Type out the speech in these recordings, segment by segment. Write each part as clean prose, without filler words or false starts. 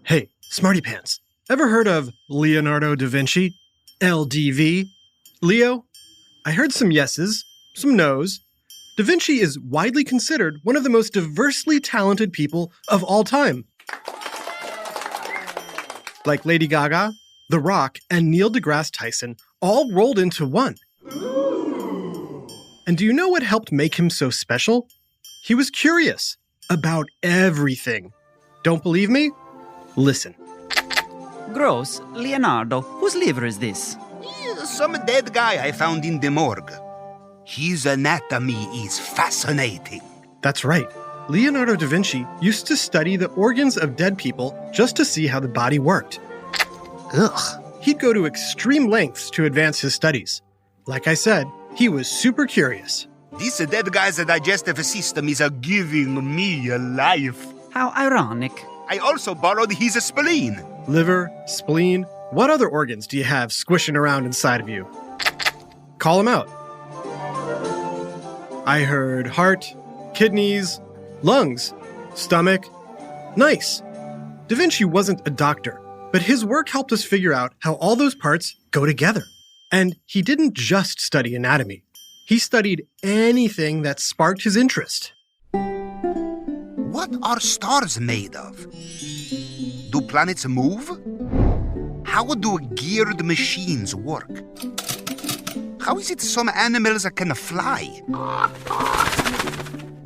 Hey, Smarty Pants, ever heard of Leonardo da Vinci? LDV? Leo? I heard some yeses, some nos. Da Vinci is widely considered one of the most diversely talented people of all time. Like Lady Gaga, The Rock, and Neil deGrasse Tyson all rolled into one. And do you know what helped make him so special? He was curious about everything. Don't believe me? Listen. Gross, Leonardo, whose liver is this? Some dead guy I found in the morgue. His anatomy is fascinating. That's right. Leonardo da Vinci used to study the organs of dead people just to see how the body worked. Ugh. He'd go to extreme lengths to advance his studies. Like I said, he was super curious. This dead guy's digestive system is giving me a life. How ironic. I also borrowed his spleen. Liver, spleen, what other organs do you have squishing around inside of you? Call them out. I heard heart, kidneys, lungs, stomach. Nice. Da Vinci wasn't a doctor, but his work helped us figure out how all those parts go together. And he didn't just study anatomy. He studied anything that sparked his interest. What are stars made of? Do planets move? How do geared machines work? How is it some animals can fly?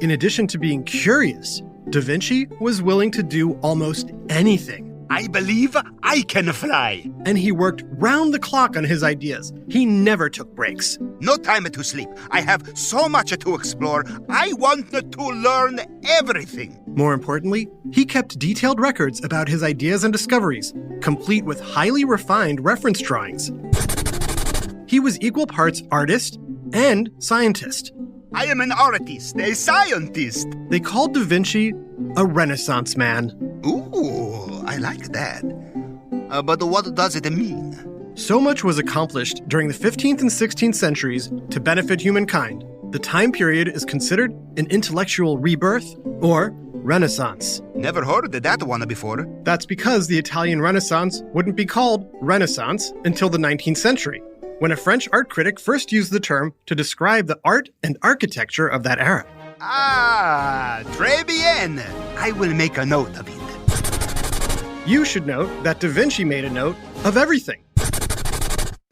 In addition to being curious, Da Vinci was willing to do almost anything. I believe I can fly. And he worked round the clock on his ideas. He never took breaks. No time to sleep. I have so much to explore. I want to learn everything. More importantly, he kept detailed records about his ideas and discoveries, complete with highly refined reference drawings. He was equal parts artist and scientist. I am an artist, a scientist. They called Da Vinci a Renaissance man. Ooh, I like that. But what does it mean? So much was accomplished during the 15th and 16th centuries to benefit humankind. The time period is considered an intellectual rebirth or Renaissance. Never heard of that one before. That's because the Italian Renaissance wouldn't be called Renaissance until the 19th century, when a French art critic first used the term to describe the art and architecture of that era. Ah, très bien. I will make a note of it. You should note that Da Vinci made a note of everything.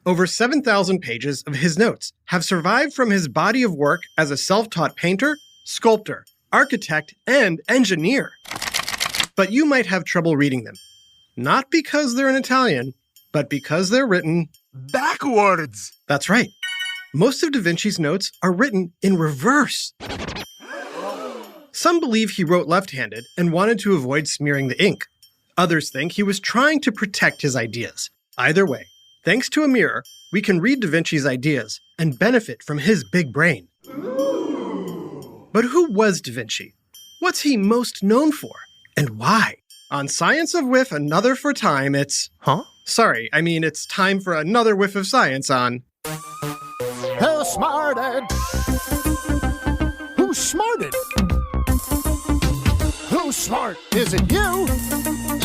Over 7,000 pages of his notes have survived from his body of work as a self-taught painter, sculptor, architect, and engineer. But you might have trouble reading them. Not because they're in Italian, but because they're written backwards. That's right. Most of Da Vinci's notes are written in reverse. Some believe he wrote left-handed and wanted to avoid smearing the ink. Others think he was trying to protect his ideas. Either way, thanks to a mirror, we can read Da Vinci's ideas and benefit from his big brain. But who was Da Vinci? What's he most known for? And why? On Science of Whiff, another for time, it's... it's time for another whiff of science on... WhoSmarted? Who's smarted? Who's smart? Is it you?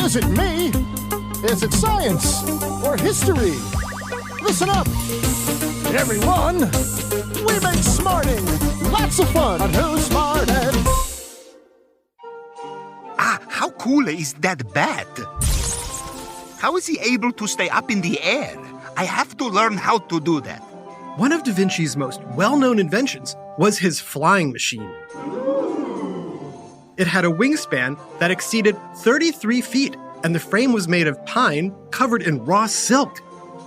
Is it me? Is it science or history? Listen up, everyone. We make smarting lots of fun on WhoSmarted. How cool is that bat? How is he able to stay up in the air? I have to learn how to do that. One of Da Vinci's most well-known inventions was his flying machine. It had a wingspan that exceeded 33 feet, and the frame was made of pine covered in raw silk.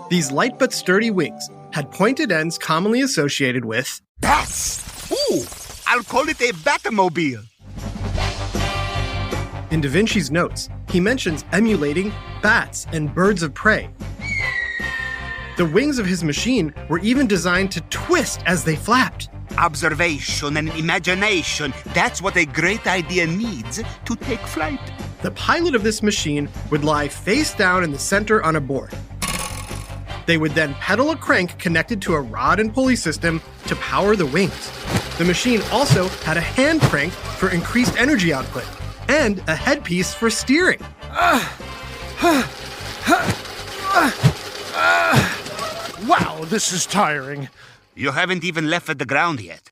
These light but sturdy wings had pointed ends commonly associated with bats. Ooh, I'll call it a Batmobile. In Da Vinci's notes, he mentions emulating bats and birds of prey. The wings of his machine were even designed to twist as they flapped. Observation and imagination, that's what a great idea needs to take flight. The pilot of this machine would lie face down in the center on a board. They would then pedal a crank connected to a rod and pulley system to power the wings. The machine also had a hand crank for increased energy output and a headpiece for steering. Wow, this is tiring. You haven't even left the ground yet.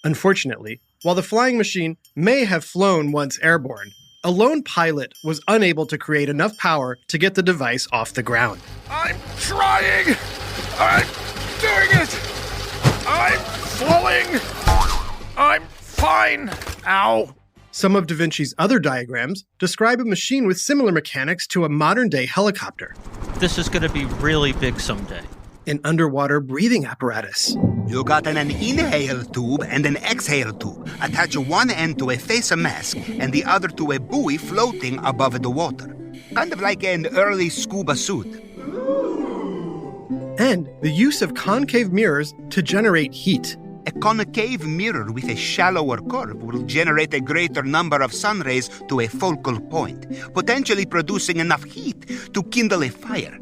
Unfortunately, while the flying machine may have flown once airborne, a lone pilot was unable to create enough power to get the device off the ground. I'm trying! I'm doing it! I'm falling! I'm fine! Ow! Some of Da Vinci's other diagrams describe a machine with similar mechanics to a modern-day helicopter. This is going to be really big someday. An underwater breathing apparatus. You got an inhale tube and an exhale tube. Attach one end to a face mask and the other to a buoy floating above the water. Kind of like an early scuba suit. And the use of concave mirrors to generate heat. A concave mirror with a shallower curve will generate a greater number of sun rays to a focal point, potentially producing enough heat to kindle a fire.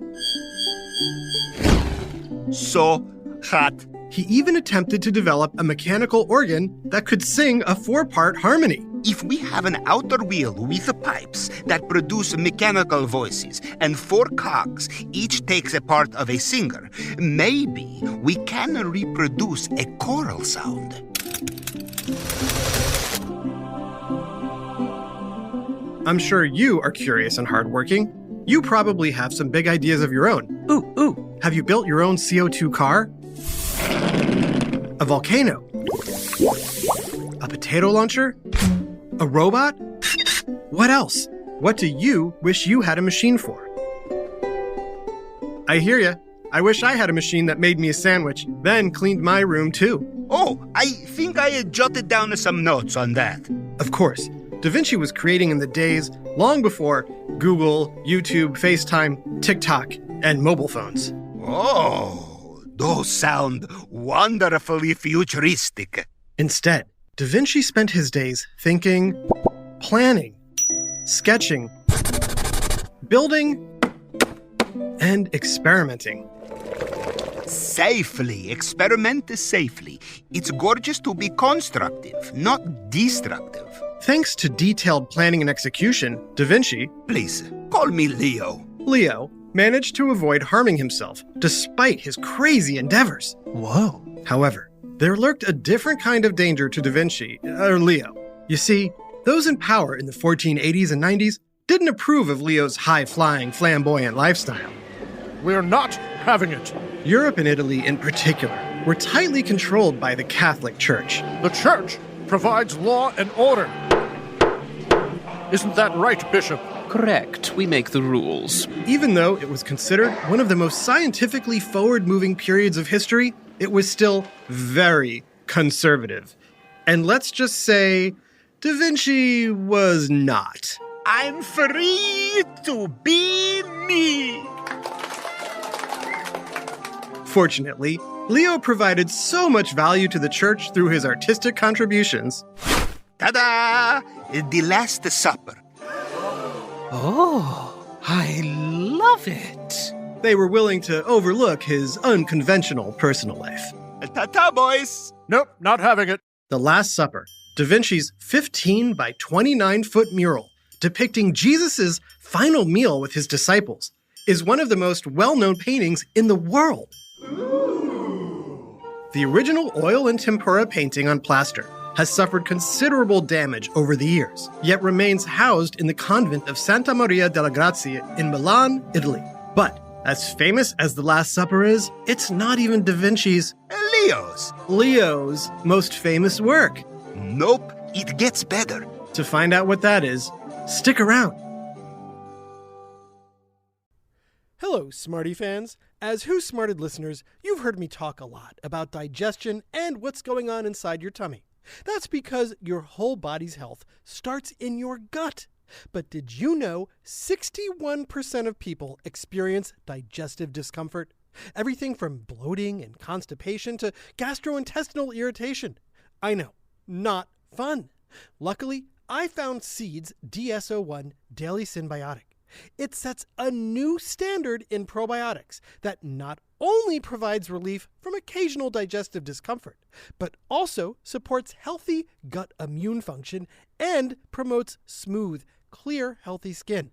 So hot. He even attempted to develop a mechanical organ that could sing a 4-part harmony. If we have an outer wheel with pipes that produce mechanical voices and 4 cogs, each takes a part of a singer, maybe we can reproduce a choral sound. I'm sure you are curious and hardworking. You probably have some big ideas of your own. Ooh. Have you built your own CO2 car? A volcano? A potato launcher? A robot? What else? What do you wish you had a machine for? I hear ya. I wish I had a machine that made me a sandwich, then cleaned my room too. Oh, I think I had jotted down some notes on that. Of course, Da Vinci was creating in the days long before Google, YouTube, FaceTime, TikTok, and mobile phones. Oh, those sound wonderfully futuristic. Instead, Da Vinci spent his days thinking, planning, sketching, building, and experimenting. Safely. Experiment safely. It's gorgeous to be constructive, not destructive. Thanks to detailed planning and execution, Da Vinci, Please, call me Leo. Leo, managed to avoid harming himself despite his crazy endeavors. Whoa. However, there lurked a different kind of danger to Da Vinci, or Leo. You see, those in power in the 1480s and 90s didn't approve of Leo's high-flying, flamboyant lifestyle. We're not having it. Europe and Italy in particular were tightly controlled by the Catholic Church. The church provides law and order. Isn't that right, Bishop? Correct. We make the rules. Even though it was considered one of the most scientifically forward-moving periods of history, it was still very conservative. And let's just say, Da Vinci was not. I'm free to be me. Fortunately, Leo provided so much value to the church through his artistic contributions. Ta-da! The Last Supper. Oh, I love it. They were willing to overlook his unconventional personal life. Ta-ta, boys. Nope, not having it. The Last Supper, Da Vinci's 15 by 29-foot mural depicting Jesus' final meal with his disciples, is one of the most well-known paintings in the world. The original oil and tempera painting on plaster has suffered considerable damage over the years, yet remains housed in the convent of Santa Maria delle Grazie in Milan, Italy. But as famous as The Last Supper is, it's not even Da Vinci's, Leo's most famous work. Nope, it gets better. To find out what that is, stick around. Hello, Smarty fans. As WhoSmarted listeners, you've heard me talk a lot about digestion and what's going on inside your tummy. That's because your whole body's health starts in your gut. But did you know 61% of people experience digestive discomfort? Everything from bloating and constipation to gastrointestinal irritation. I know, not fun. Luckily, I found Seed's DS-01 Daily Synbiotic. It sets a new standard in probiotics that not only provides relief from occasional digestive discomfort, but also supports healthy gut immune function and promotes smooth, clear, healthy skin.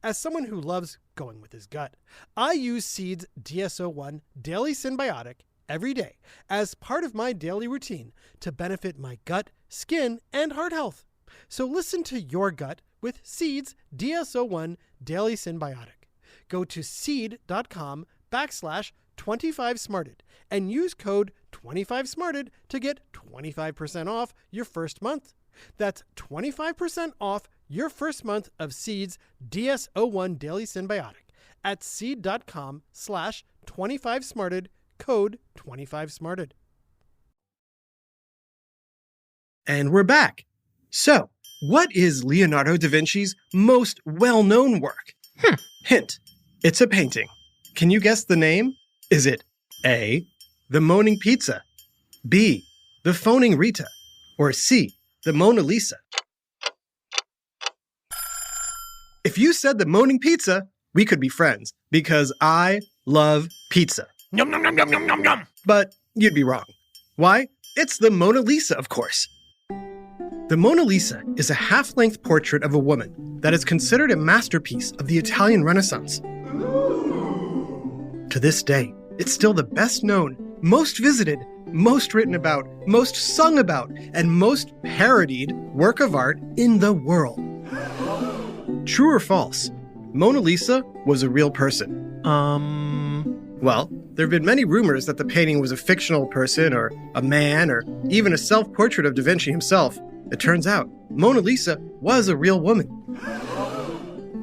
As someone who loves going with his gut, I use Seed's DSO1 Daily Synbiotic every day as part of my daily routine to benefit my gut, skin, and heart health. So listen to your gut with Seed's DSO1 Daily Synbiotic. Go to seed.com/25smarted and use code 25smarted to get 25% off your first month. That's 25% off your first month of Seed's DSO1 Daily Synbiotic at seed.com/25smarted, code 25smarted. And we're back. So, what is Leonardo da Vinci's most well-known work? Hint, it's a painting. Can you guess the name? Is it A, the Moaning Pizza, B, the Phoning Rita, or C, the Mona Lisa? If you said the Moaning Pizza, we could be friends, because I love pizza. Yum, yum, yum, yum, yum, yum, yum. But you'd be wrong. Why? It's the Mona Lisa, of course. The Mona Lisa is a half-length portrait of a woman that is considered a masterpiece of the Italian Renaissance. To this day, it's still the best known, most visited, most written about, most sung about, and most parodied work of art in the world. True or false? Mona Lisa was a real person. Well, there have been many rumors that the painting was a fictional person or a man or even a self-portrait of Da Vinci himself. It turns out, Mona Lisa was a real woman.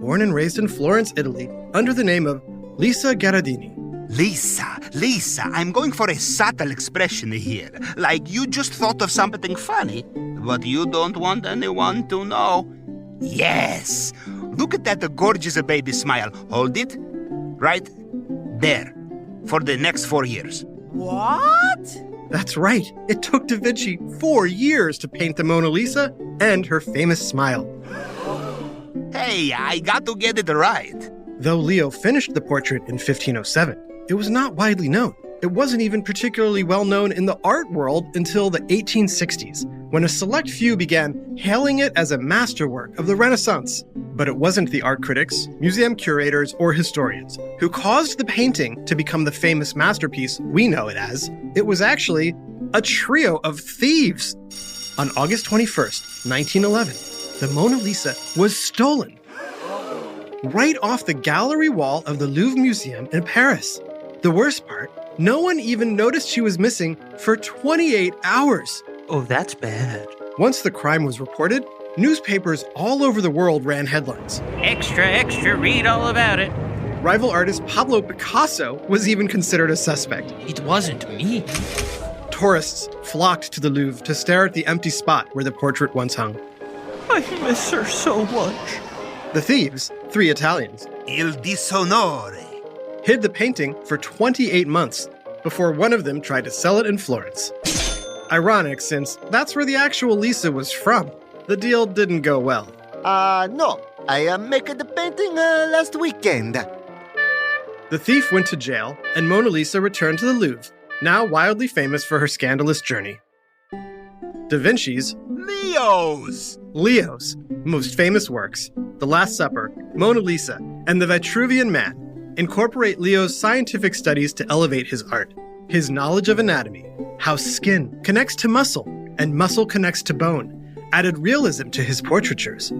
Born and raised in Florence, Italy, under the name of Lisa Gherardini. Lisa, I'm going for a subtle expression here. Like you just thought of something funny, but you don't want anyone to know. Yes! Look at that gorgeous baby smile. Hold it. Right there. For the next 4 years. What? That's right. It took Da Vinci 4 years to paint the Mona Lisa and her famous smile. Hey, I got to get it right. Though Leo finished the portrait in 1507, it was not widely known. It wasn't even particularly well known in the art world until the 1860s, when a select few began hailing it as a masterwork of the Renaissance. But it wasn't the art critics, museum curators, or historians who caused the painting to become the famous masterpiece we know it as. It was actually a trio of thieves. On August 21st, 1911, the Mona Lisa was stolen right off the gallery wall of the Louvre Museum in Paris. The worst part, no one even noticed she was missing for 28 hours. Oh, that's bad. Once the crime was reported, newspapers all over the world ran headlines. Extra, read all about it. Rival artist Pablo Picasso was even considered a suspect. It wasn't me. Tourists flocked to the Louvre to stare at the empty spot where the portrait once hung. I miss her so much. The thieves, 3 Italians, Il disonore. hid the painting for 28 months before one of them tried to sell it in Florence. Ironic, since that's where the actual Lisa was from. The deal didn't go well. No. I made the painting last weekend. The thief went to jail, and Mona Lisa returned to the Louvre, now wildly famous for her scandalous journey. Da Vinci's Leo's most famous works, The Last Supper, Mona Lisa, and The Vitruvian Man, incorporate Leo's scientific studies to elevate his art. His knowledge of anatomy, how skin connects to muscle and muscle connects to bone, added realism to his portraitures.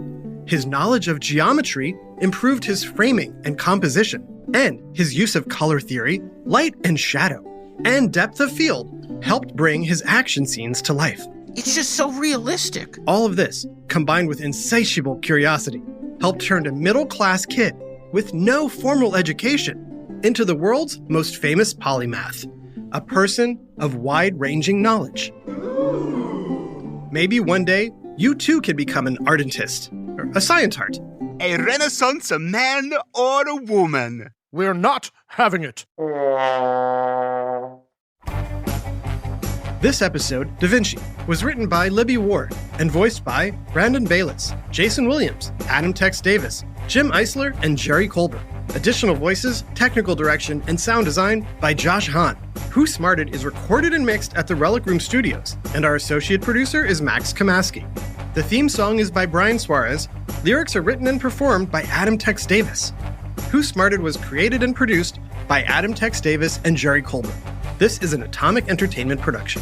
His knowledge of geometry improved his framing and composition, and his use of color theory, light and shadow, and depth of field helped bring his action scenes to life. It's just so realistic. All of this, combined with insatiable curiosity, helped turn a middle-class kid with no formal education into the world's most famous polymath, a person of wide-ranging knowledge. Maybe one day, you too can become an artist, or a scientist. A Renaissance man or a woman. We're not having it. This episode, Da Vinci, was written by Libby Ward and voiced by Brandon Bayless, Jason Williams, Adam Tex Davis, Jim Eisler, and Jerry Colbert. Additional voices, technical direction, and sound design by Josh Hahn. WhoSmarted is recorded and mixed at the Relic Room Studios, and our associate producer is Max Kamaski. The theme song is by Brian Suarez. Lyrics are written and performed by Adam Tex Davis. WhoSmarted was created and produced by Adam Tex Davis and Jerry Coleman. This is an Atomic Entertainment production.